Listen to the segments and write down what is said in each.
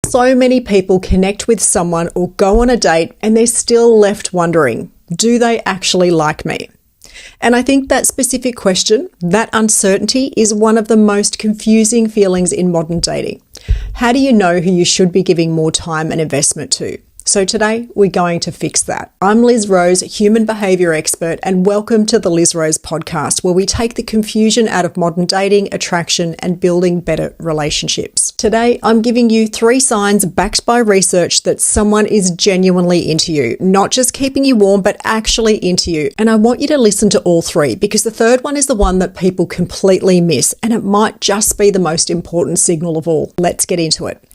So many people connect with someone or go on a date and they're still left wondering, do they actually like me? And I think that specific question, that uncertainty, is one of the most confusing feelings in modern dating. How do you know who you should be giving more time and investment to? So today, we're going to fix that. I'm Liz Rose, human behaviour expert, and welcome to the Liz Rose podcast, where we take the confusion out of modern dating, attraction, and building better relationships. Today, I'm giving you 3 signs backed by research that someone is genuinely into you, not just keeping you warm, but actually into you. And I want you to listen to all 3, because the third one is the one that people completely miss, and it might just be the most important signal of all. Let's get into it.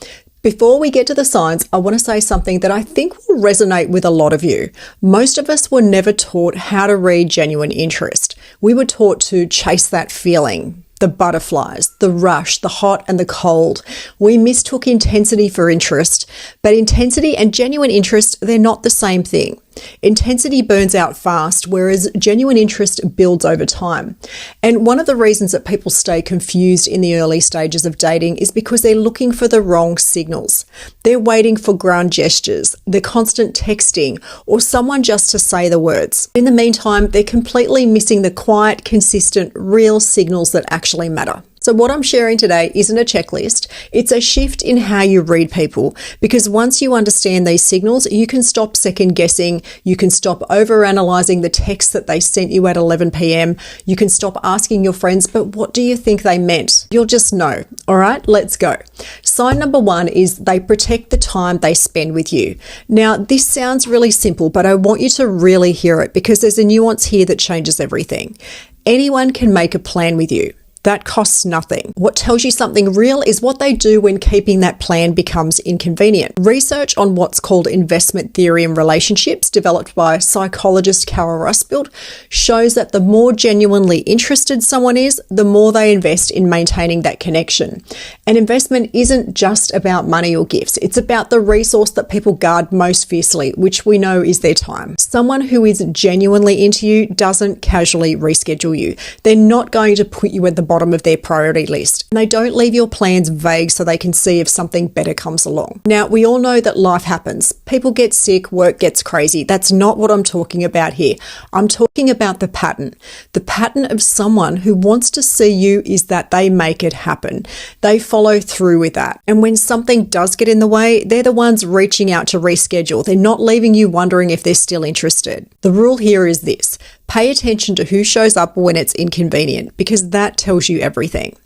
Before we get to the signs, I want to say something that I think will resonate with a lot of you. Most of us were never taught how to read genuine interest. We were taught to chase that feeling, the butterflies, the rush, the hot and the cold. We mistook intensity for interest, but intensity and genuine interest, they're not the same thing. Intensity burns out fast, whereas genuine interest builds over time. And one of the reasons that people stay confused in the early stages of dating is because they're looking for the wrong signals. They're waiting for grand gestures, the constant texting, or someone just to say the words. In the meantime, they're completely missing the quiet, consistent, real signals that actually matter. So what I'm sharing today isn't a checklist. It's a shift in how you read people, because once you understand these signals, you can stop second guessing. You can stop overanalyzing the text that they sent you at 11 p.m. You can stop asking your friends, but what do you think they meant? You'll just know. All right, let's go. Sign number 1 is they protect the time they spend with you. Now, this sounds really simple, but I want you to really hear it, because there's a nuance here that changes everything. Anyone can make a plan with you. That costs nothing. What tells you something real is what they do when keeping that plan becomes inconvenient. Research on what's called investment theory in relationships, developed by psychologist Carol Rusfield, shows that the more genuinely interested someone is, the more they invest in maintaining that connection. And investment isn't just about money or gifts. It's about the resource that people guard most fiercely, which we know is their time. Someone who is genuinely into you doesn't casually reschedule you. They're not going to put you at the bottom of their priority list. And they don't leave your plans vague so they can see if something better comes along. Now, we all know that life happens. People get sick, work gets crazy. That's not what I'm talking about here. I'm talking about the pattern. The pattern of someone who wants to see you is that they make it happen. They follow through with that. And when something does get in the way, they're the ones reaching out to reschedule. They're not leaving you wondering if they're still interested. The rule here is this: pay attention to who shows up when it's inconvenient, because that tells you everything.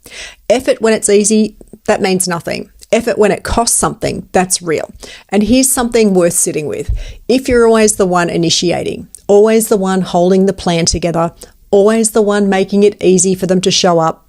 Effort when it's easy, that means nothing. Effort when it costs something, that's real. And here's something worth sitting with. If you're always the one initiating, always the one holding the plan together, always the one making it easy for them to show up,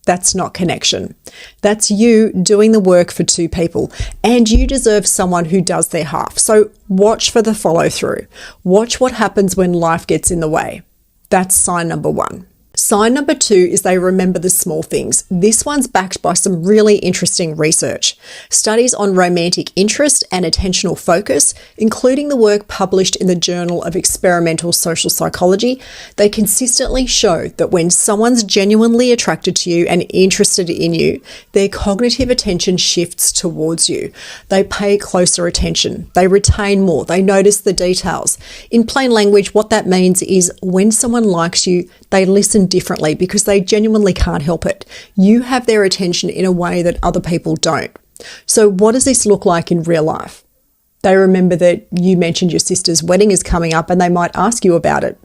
that's not connection. That's you doing the work for 2 people, and you deserve someone who does their half. So watch for the follow through. Watch what happens when life gets in the way. That's sign number 1. Sign number 2 is they remember the small things. This one's backed by some really interesting research. Studies on romantic interest and attentional focus, including the work published in the Journal of Experimental Social Psychology, they consistently show that when someone's genuinely attracted to you and interested in you, their cognitive attention shifts towards you. They pay closer attention. They retain more. They notice the details. In plain language, what that means is when someone likes you, they listen differently because they genuinely can't help it. You have their attention in a way that other people don't. So what does this look like in real life? They remember that you mentioned your sister's wedding is coming up and they might ask you about it.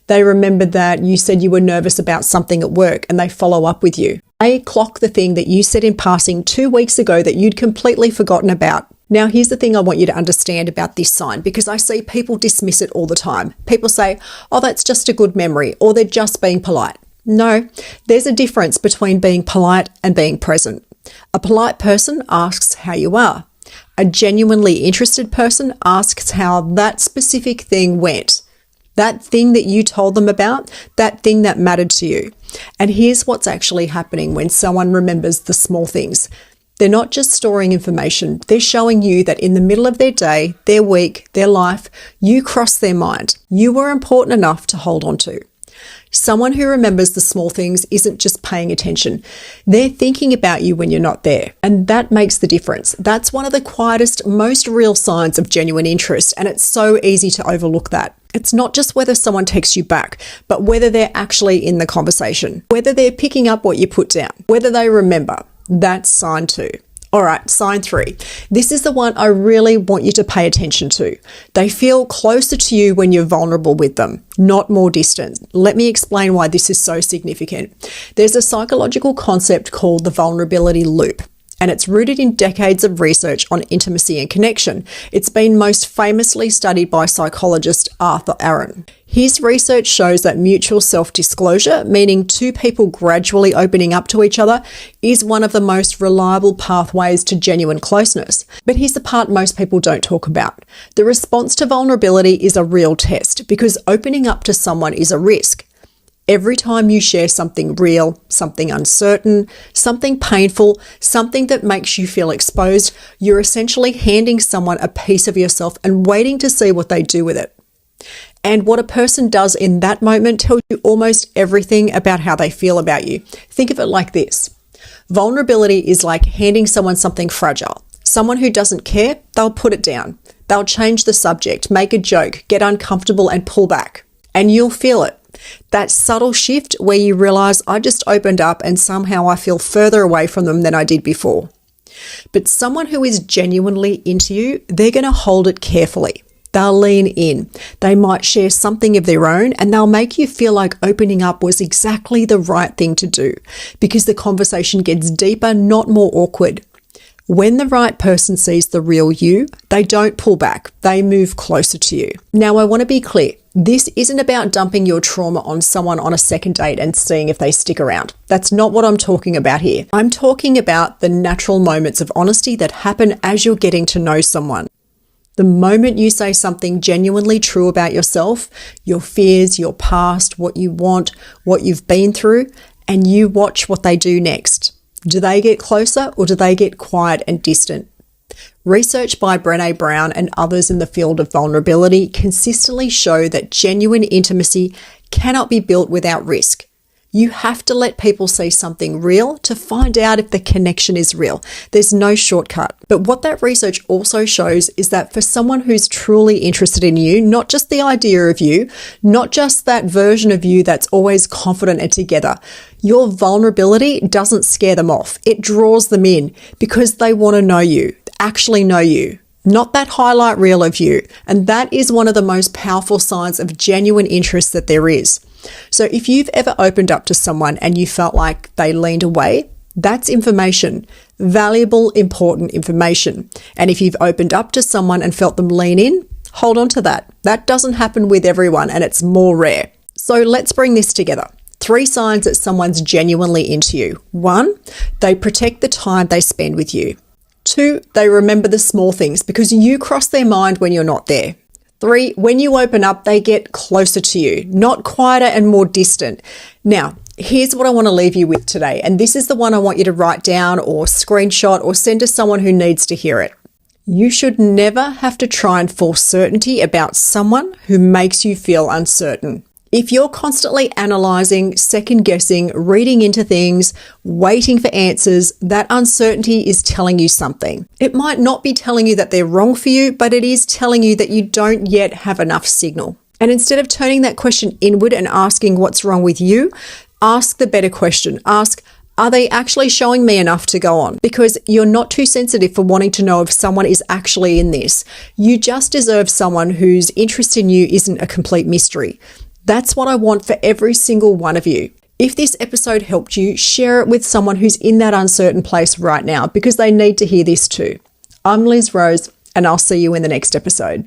They remember that you said you were nervous about something at work and they follow up with you. They clock the thing that you said in passing 2 weeks ago that you'd completely forgotten about. Now, here's the thing I want you to understand about this sign, because I see people dismiss it all the time. People say, oh, that's just a good memory, or they're just being polite. No, there's a difference between being polite and being present. A polite person asks how you are. A genuinely interested person asks how that specific thing went. That thing that you told them about, that thing that mattered to you. And here's what's actually happening when someone remembers the small things. They're not just storing information, they're showing you that in the middle of their day, their week, their life, you crossed their mind. You were important enough to hold on to. Someone who remembers the small things isn't just paying attention. They're thinking about you when you're not there. And that makes the difference. That's one of the quietest, most real signs of genuine interest. And it's so easy to overlook that. It's not just whether someone texts you back, but whether they're actually in the conversation, whether they're picking up what you put down, whether they remember. That's sign 2. All right, sign 3. This is the one I really want you to pay attention to. They feel closer to you when you're vulnerable with them, not more distant. Let me explain why this is so significant. There's a psychological concept called the vulnerability loop, and it's rooted in decades of research on intimacy and connection. It's been most famously studied by psychologist Arthur Aron. His research shows that mutual self-disclosure, meaning two people gradually opening up to each other, is one of the most reliable pathways to genuine closeness. But here's the part most people don't talk about. The response to vulnerability is a real test because opening up to someone is a risk. Every time you share something real, something uncertain, something painful, something that makes you feel exposed, you're essentially handing someone a piece of yourself and waiting to see what they do with it. And what a person does in that moment tells you almost everything about how they feel about you. Think of it like this. Vulnerability is like handing someone something fragile. Someone who doesn't care, they'll put it down. They'll change the subject, make a joke, get uncomfortable and pull back. And you'll feel it. That subtle shift where you realize I just opened up and somehow I feel further away from them than I did before. But someone who is genuinely into you, they're going to hold it carefully. They'll lean in. They might share something of their own and they'll make you feel like opening up was exactly the right thing to do because the conversation gets deeper, not more awkward. When the right person sees the real you, they don't pull back. They move closer to you. Now, I want to be clear. This isn't about dumping your trauma on someone on a second date and seeing if they stick around. That's not what I'm talking about here. I'm talking about the natural moments of honesty that happen as you're getting to know someone. The moment you say something genuinely true about yourself, your fears, your past, what you want, what you've been through, and you watch what they do next. Do they get closer or do they get quiet and distant? Research by Brené Brown and others in the field of vulnerability consistently show that genuine intimacy cannot be built without risk. You have to let people see something real to find out if the connection is real. There's no shortcut. But what that research also shows is that for someone who's truly interested in you, not just the idea of you, not just that version of you that's always confident and together, your vulnerability doesn't scare them off. It draws them in because they want to know you, actually know you. Not that highlight reel of you. And that is one of the most powerful signs of genuine interest that there is. So if you've ever opened up to someone and you felt like they leaned away, that's information, valuable, important information. And if you've opened up to someone and felt them lean in, hold on to that. That doesn't happen with everyone and it's more rare. So let's bring this together. 3 signs that someone's genuinely into you. 1, they protect the time they spend with you. 2, they remember the small things because you cross their mind when you're not there. 3, when you open up, they get closer to you, not quieter and more distant. Now, here's what I want to leave you with today. And this is the one I want you to write down or screenshot or send to someone who needs to hear it. You should never have to try and force certainty about someone who makes you feel uncertain. If you're constantly analysing, second-guessing, reading into things, waiting for answers, that uncertainty is telling you something. It might not be telling you that they're wrong for you, but it is telling you that you don't yet have enough signal. And instead of turning that question inward and asking what's wrong with you, ask the better question. Ask, are they actually showing me enough to go on? Because you're not too sensitive for wanting to know if someone is actually in this. You just deserve someone whose interest in you isn't a complete mystery. That's what I want for every single one of you. If this episode helped you, share it with someone who's in that uncertain place right now because they need to hear this too. I'm Liz Rose, and I'll see you in the next episode.